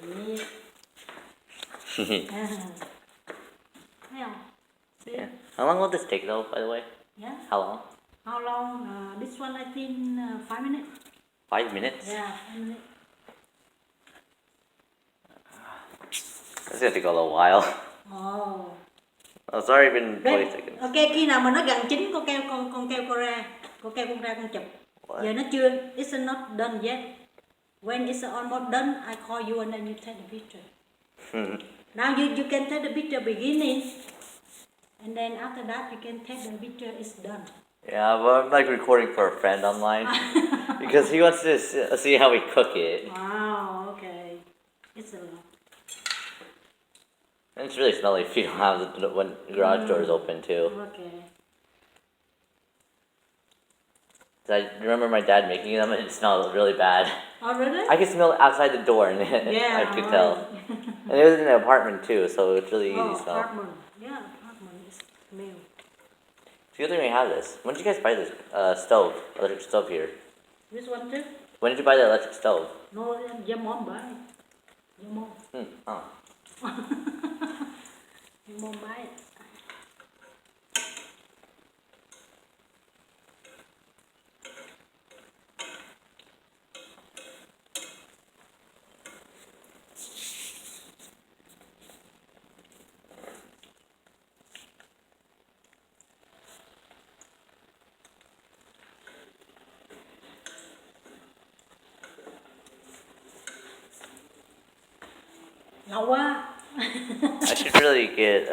Yeah. Thấy không? See? Yeah. How long will this take though, by the way? Yeah. How long? How long? This one I think 5 minutes. 5 minutes? Yeah, 5 minutes. This is gonna take a little while. Oh. Oh, it's already been 20 Wait, seconds. ok, khi nào mà nó gần chín con keo con ra con chụp. What? Giờ nó chưa, it's not done yet. When it's almost done, I call you and then you take the picture. Now you can take the picture beginning, and then after that you can take the picture. It's done. Yeah, but I'm like recording for a friend online because he wants to see how we cook it. Wow. Okay. It's a lot. And it's really smelly if you don't have when garage door is open too. Okay. I remember my dad making them and it smelled really bad. Oh really? I could smell it outside the door and Yeah. I could tell. And it was in an apartment too, so it's really easy smell. Apartment. Yeah, apartment is new. It's good thing we have this. When did you guys buy this electric stove here? This one too? When did you buy the electric stove? No, your mom buy. Your mom. Oh. Your mom buy it. Lâu quá. I should really get